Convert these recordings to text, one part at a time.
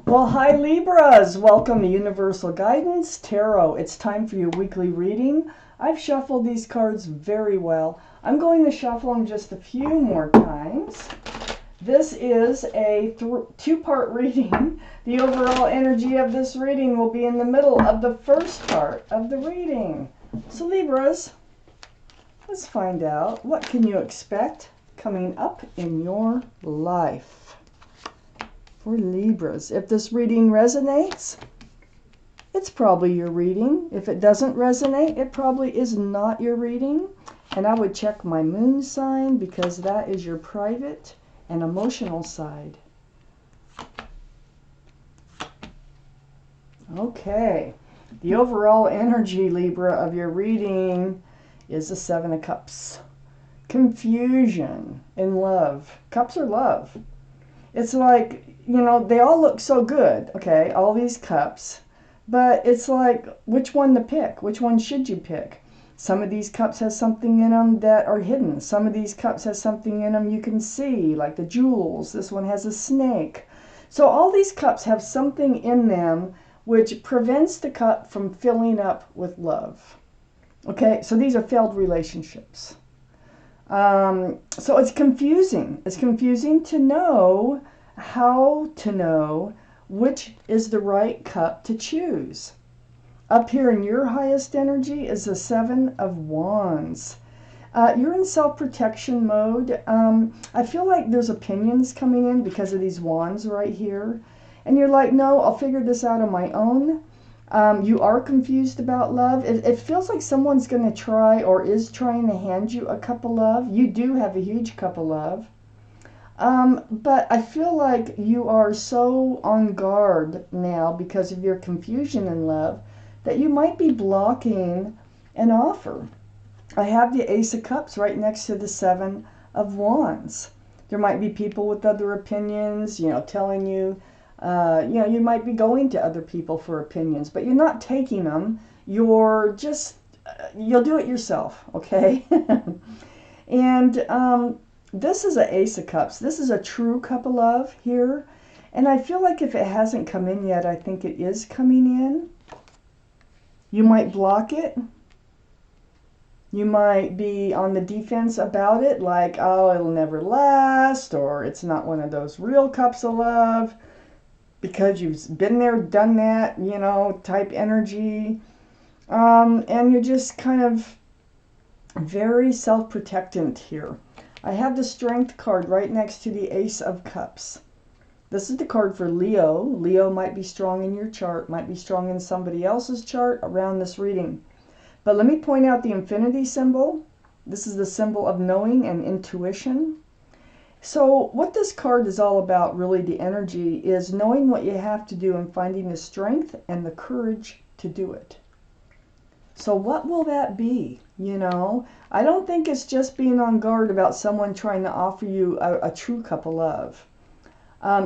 Well, hi Libras! Welcome to Universal Guidance Tarot. It's time for your weekly reading. I've shuffled these cards very well. I'm going to shuffle them just a few more times. This is a two-part reading. The overall energy of this reading will be in the middle of the first part of the reading. So Libras, let's find out what can you expect coming up in your life. For Libras, if this reading resonates, it's probably your reading. If it doesn't resonate, it probably is not your reading. And I would check my moon sign because that is your private and emotional side. Okay, the overall energy, Libra, of your reading is the Seven of Cups. Confusion in love. Cups are love. It's like, you know, they all look so good, okay, all these cups, but it's like, which one to pick? Which one should you pick? Some of these cups has something in them that are hidden. Some of these cups has something in them you can see, like the jewels. This one has a snake. So all these cups have something in them which prevents the cup from filling up with love. Okay, so these are failed relationships. So it's confusing. It's confusing to know how to know which is the right cup to choose. Up here in your highest energy is the Seven of Wands. You're in self-protection mode. I feel like there's opinions coming in because of these wands right here. And you're like, no, I'll figure this out on my own. You are confused about love. It feels like someone's going to try or is trying to hand you a cup of love. You do have a huge cup of love. But I feel like you are so on guard now because of your confusion in love that you might be blocking an offer. I have the Ace of Cups right next to the Seven of Wands. There might be people with other opinions, you know, telling you, you might be going to other people for opinions, but you're not taking them. You're just, you'll do it yourself, okay? And this is an Ace of Cups. This is a true cup of love here. And I feel like if it hasn't come in yet, I think it is coming in. You might block it. You might be on the defense about it, like, oh, it'll never last, or it's not one of those real cups of love. Because you've been there, done that, you know, type energy. And you're just kind of very self-protectant here. I have the Strength card right next to the Ace of Cups. This is the card for Leo. Leo might be strong in your chart, might be strong in somebody else's chart around this reading. But let me point out the infinity symbol. This is the symbol of knowing and intuition. So what this card is all about, really, the energy, is knowing what you have to do and finding the strength and the courage to do it. So what will that be? You know, I don't think it's just being on guard about someone trying to offer you a true cup of love.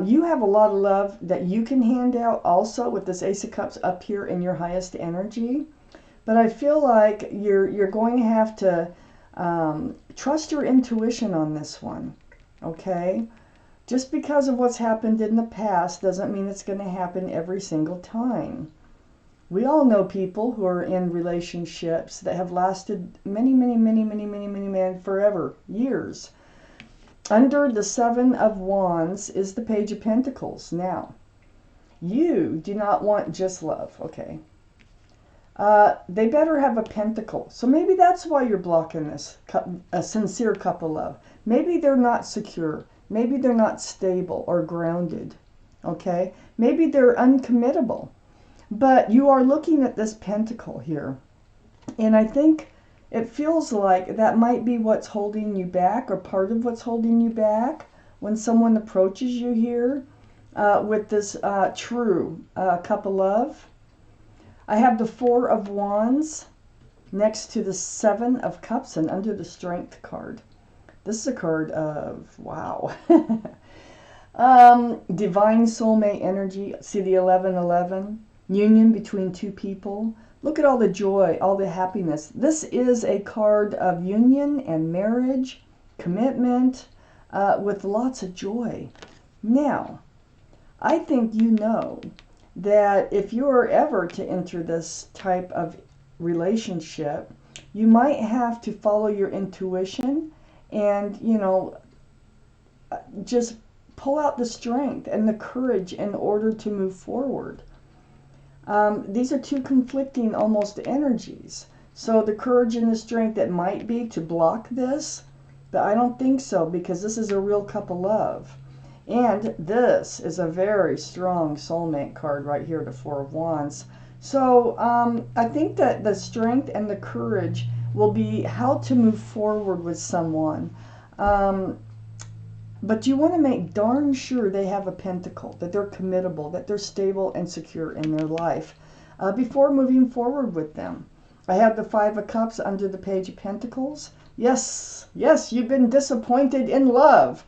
You have a lot of love that you can hand out also with this Ace of Cups up here in your highest energy. But I feel like you're going to have to trust your intuition on this one. Okay, just because of what's happened in the past doesn't mean it's going to happen every single time. We all know people who are in relationships that have lasted many, forever, years. Under the Seven of Wands is the Page of Pentacles. Now, you do not want just love, okay? They better have a pentacle. So maybe that's why you're blocking this cup, a sincere cup of love. Maybe they're not secure. Maybe they're not stable or grounded. Okay? Maybe they're uncommittable. But you are looking at this pentacle here. And I think it feels like that might be what's holding you back, or part of what's holding you back when someone approaches you here with this true cup of love. I have the Four of Wands next to the Seven of Cups and under the Strength card. This is a card of, wow. Divine soulmate energy. See the 1111? Union between two people. Look at all the joy, all the happiness. This is a card of union and marriage, commitment, with lots of joy. Now, I think you know that if you are ever to enter this type of relationship, you might have to follow your intuition and, you know, just pull out the strength and the courage in order to move forward. These are two conflicting almost energies. So the courage and the strength that might be to block this, but I don't think so, because this is a real cup of love. And this is a very strong soulmate card right here, the Four of Wands. So I think that the strength and the courage will be how to move forward with someone. But you want to make darn sure they have a pentacle, that they're committable, that they're stable and secure in their life before moving forward with them. I have the Five of Cups under the Page of Pentacles. Yes, yes, you've been disappointed in love.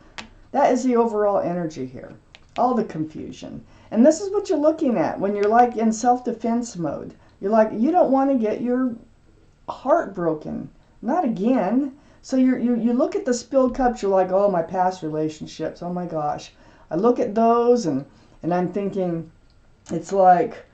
That is the overall energy here. All the confusion. And this is what you're looking at when you're like in self-defense mode. You're like, you don't want to get your heart broken. Not again. So you look at the spilled cups, you're like, oh, my past relationships, oh my gosh. I look at those and I'm thinking, it's like,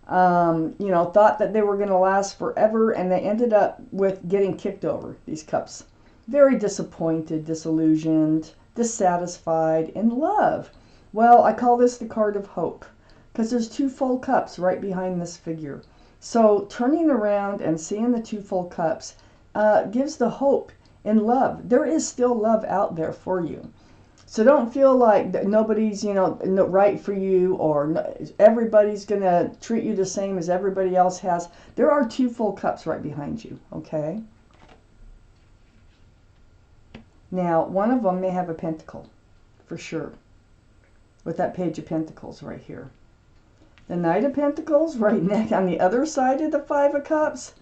you know, thought that they were going to last forever, and they ended up with getting kicked over, these cups. Very disappointed, disillusioned, dissatisfied, in love. Well, I call this the card of hope, because there's two full cups right behind this figure. So turning around and seeing the two full cups gives the hope in love. There is still love out there for you. So don't feel like nobody's, you know, right for you, or everybody's going to treat you the same as everybody else has. There are two full cups right behind you, okay? Now, one of them may have a pentacle, for sure, with that Page of Pentacles right here. The Knight of Pentacles right next on the other side of the Five of Cups.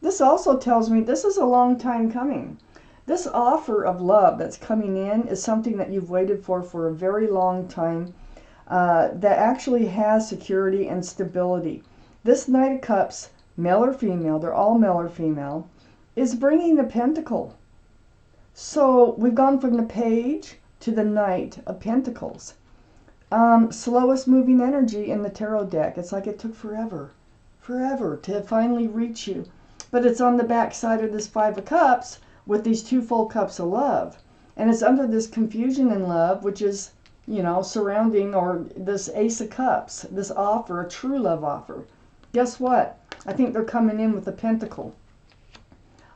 This also tells me this is a long time coming. This offer of love that's coming in is something that you've waited for a very long time, that actually has security and stability. This Knight of Cups, male or female, they're all male or female, is bringing the pentacle. So we've gone from the Page to the Knight of Pentacles. Slowest moving energy in the tarot deck. It's like it took forever to finally reach you. But it's on the back side of this Five of Cups, with these two full cups of love. And it's under this confusion in love, which is, you know, surrounding, or this Ace of Cups, this offer, a true love offer. Guess what? I think they're coming in with a pentacle.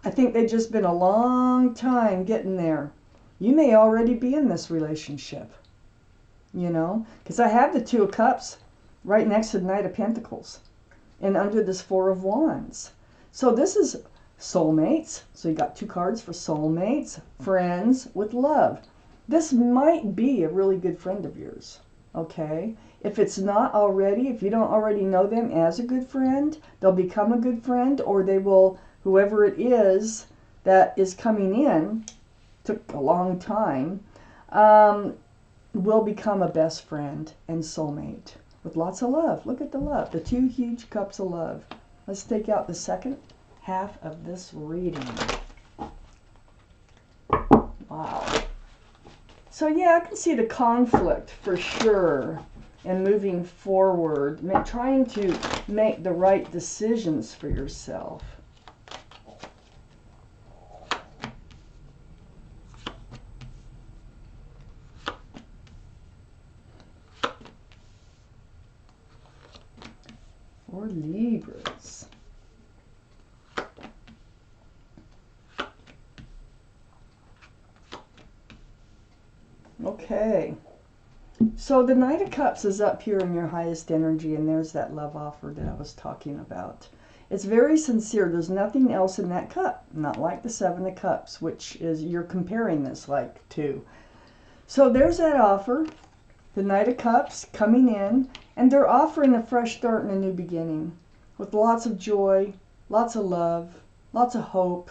I think they've just been a long time getting there. You may already be in this relationship, you know, because I have the Two of Cups right next to the Knight of Pentacles and under this Four of Wands. So this is soulmates. So you got two cards for soulmates, friends with love. This might be a really good friend of yours, okay? If it's not already, if you don't already know them as a good friend, they'll become a good friend, or they will, whoever it is that is coming in, took a long time, will become a best friend and soulmate with lots of love. Look at the love, the two huge cups of love. Let's take out the second half of this reading. Wow. So yeah, I can see the conflict for sure in moving forward, trying to make the right decisions for yourself. For Libras. Okay, so the Knight of Cups is up here in your highest energy, and there's that love offer that I was talking about. It's very sincere. There's nothing else in that cup, not like the Seven of Cups, which is, you're comparing this like to. So there's that offer, the Knight of Cups coming in, and they're offering a fresh start and a new beginning with lots of joy, lots of love, lots of hope.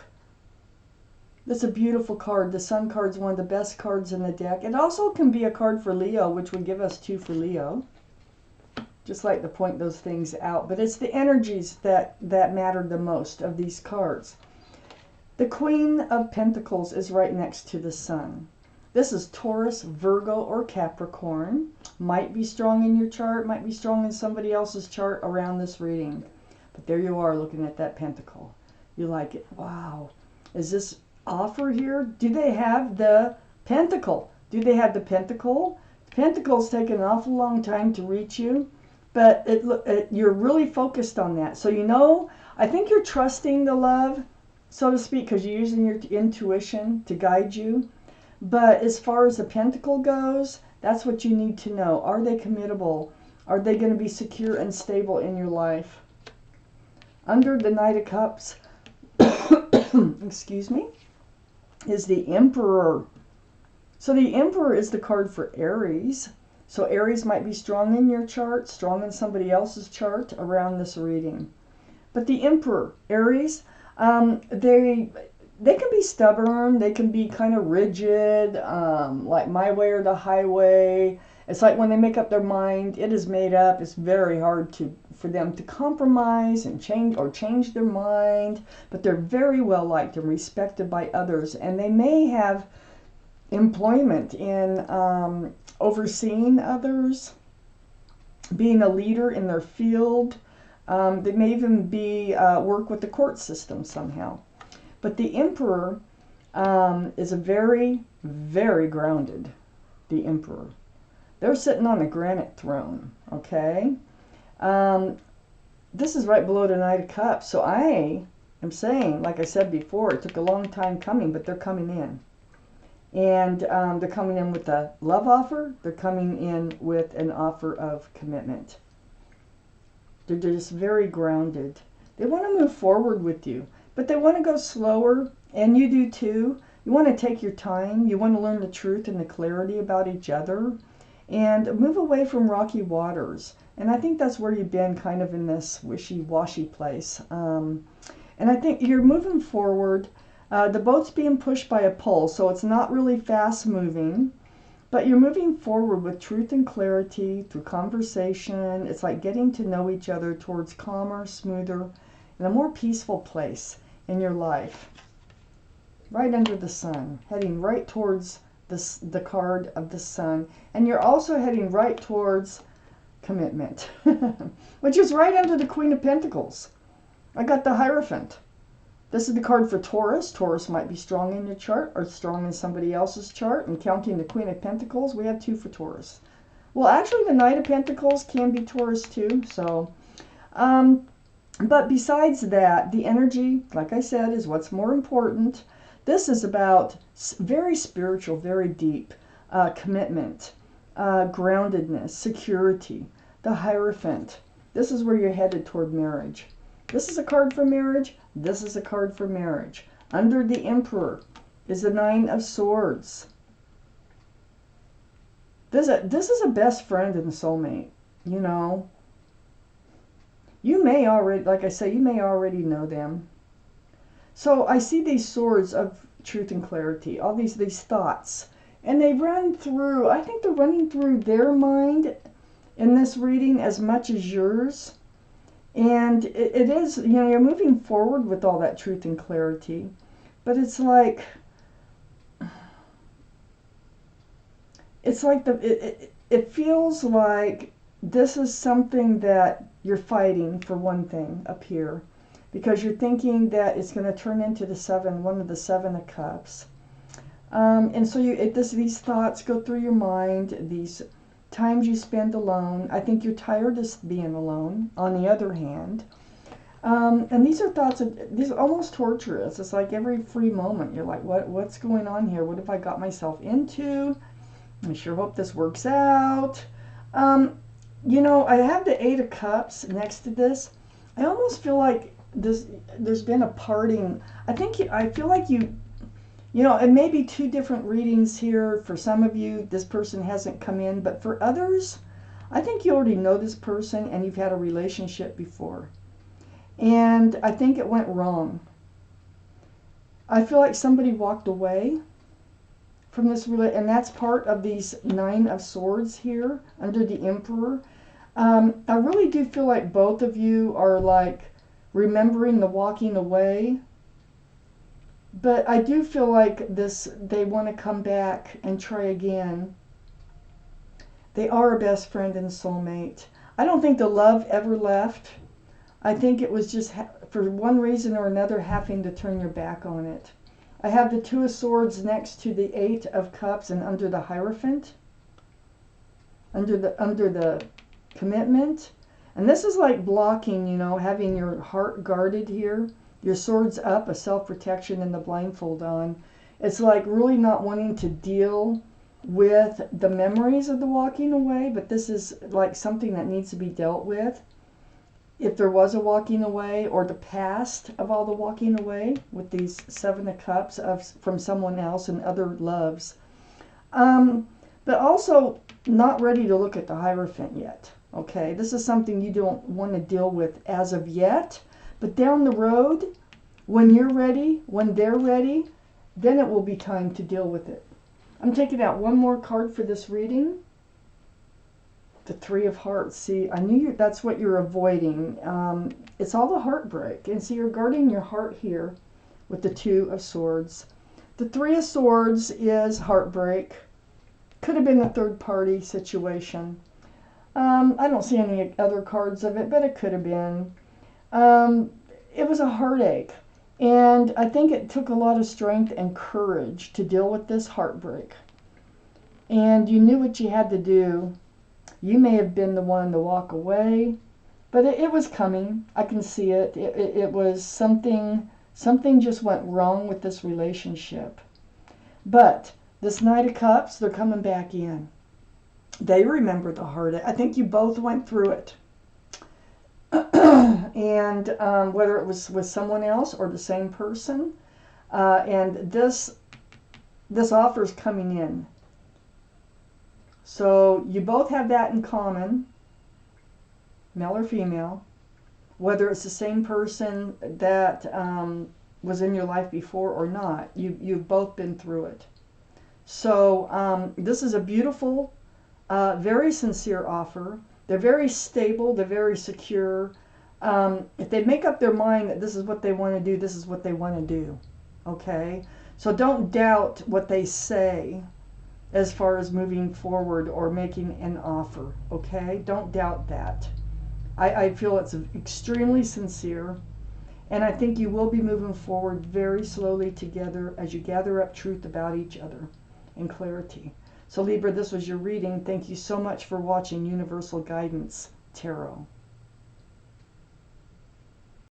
That's a beautiful card. The Sun card's one of the best cards in the deck. It also can be a card for Leo, which would give us two for Leo. Just like to point those things out. But it's the energies that matter the most of these cards. The Queen of Pentacles is right next to the Sun. This is Taurus, Virgo, or Capricorn. Might be strong in your chart, might be strong in somebody else's chart around this reading. But there you are looking at that pentacle. You like it. Wow. Is this offer here? Do they have the pentacle? Do they have the pentacle? Pentacles take an awful long time to reach you, but you're really focused on that. So you know, I think you're trusting the love, so to speak, because you're using your intuition to guide you. But as far as the pentacle goes, that's what you need to know. Are they committable? Are they going to be secure and stable in your life? Under the Knight of Cups, excuse me, is the Emperor. So the Emperor is the card for Aries. So Aries might be strong in your chart, strong in somebody else's chart around this reading. But the Emperor, Aries, they can be stubborn. They can be kind of rigid, like my way or the highway. It's like when they make up their mind, it is made up. It's very hard for them to compromise and change their mind. But they're very well liked and respected by others, and they may have employment in overseeing others, being a leader in their field. They may even be work with the court system somehow. But the Emperor is a very, very grounded, the Emperor. They're sitting on a granite throne, okay? This is right below the Knight of Cups. So I am saying, like I said before, it took a long time coming, but they're coming in. And they're coming in with a love offer. They're coming in with an offer of commitment. They're just very grounded. They want to move forward with you, but they want to go slower, and you do too. You want to take your time. You want to learn the truth and the clarity about each other and move away from rocky waters. And I think that's where you've been, kind of in this wishy-washy place. And I think you're moving forward. The boat's being pushed by a pull, so it's not really fast moving, but you're moving forward with truth and clarity through conversation. It's like getting to know each other towards calmer, smoother, and a more peaceful place in your life. Right under the sun, heading right towards the card of the sun, and you're also heading right towards commitment, which is right under the Queen of Pentacles. I got the Hierophant. This is the card for Taurus. Taurus might be strong in your chart or strong in somebody else's chart. And counting the Queen of Pentacles, we have 2 for Taurus. Well, actually, the Knight of Pentacles can be Taurus too. So, but besides that, the energy, like I said, is what's more important. This is about very spiritual, very deep commitment, groundedness, security, the Hierophant. This is where you're headed toward marriage. This is a card for marriage. This is a card for marriage. Under the Emperor is the 9 of Swords. This is a best friend and soulmate. You know, you may already, like I say, you may already know them. So I see these swords of truth and clarity, all these thoughts, and they run through, I think they're running through their mind in this reading as much as yours. And it is, you know, you're moving forward with all that truth and clarity, but it's like it feels like this is something that you're fighting for, one thing up here, because you're thinking that it's going to turn into one of the 7 of Cups. And so these thoughts go through your mind, these times you spend alone. I think you're tired of being alone, on the other hand. And these are thoughts, these are almost torturous. It's like every free moment, you're like, what's going on here? What have I got myself into? I sure hope this works out. You know, I have the 8 of Cups next to this. I almost feel like there's been a parting. I feel like you know, it may be 2 different readings here. For some of you, this person hasn't come in, but for others, I think you already know this person and you've had a relationship before. And I think it went wrong. I feel like somebody walked away from this relationship, and that's part of these 9 of Swords here under the Emperor. I really do feel like both of you are like remembering the walking away. But I do feel like they want to come back and try again. They are a best friend and soulmate. I don't think the love ever left. I think it was just for one reason or another having to turn your back on it. I have the Two of Swords next to the Eight of Cups and under the Hierophant, under the commitment. And this is like blocking, you know, having your heart guarded here, your swords up, a self-protection, and the blindfold on. It's like really not wanting to deal with the memories of the walking away, but this is like something that needs to be dealt with. If there was a walking away, or the past of all the walking away with these Seven of Cups from someone else and other loves. But also not ready to look at the Hierophant yet. Okay, this is something you don't want to deal with as of yet. But down the road, when you're ready, when they're ready, then it will be time to deal with it. I'm taking out one more card for this reading. The Three of Hearts. See, I knew that's what you're avoiding. It's all the heartbreak. And see, you're guarding your heart here with the Two of Swords. The Three of Swords is heartbreak. Could have been a third party situation. I don't see any other cards of it, but it could have been. It was a heartache. And I think it took a lot of strength and courage to deal with this heartbreak. And you knew what you had to do. You may have been the one to walk away, but it was coming. I can see it. It was something just went wrong with this relationship. But this Knight of Cups, they're coming back in. They remember the heartache. I think you both went through it. And whether it was with someone else or the same person, and this offer's coming in. So you both have that in common, male or female, whether it's the same person that was in your life before or not. You've both been through it. So this is a beautiful, very sincere offer. They're very stable. They're very secure. If they make up their mind that this is what they want to do, this is what they want to do. Okay? So don't doubt what they say as far as moving forward or making an offer. Okay? Don't doubt that. I feel it's extremely sincere. And I think you will be moving forward very slowly together as you gather up truth about each other and clarity. So Libra, this was your reading. Thank you so much for watching Universal Guidance Tarot.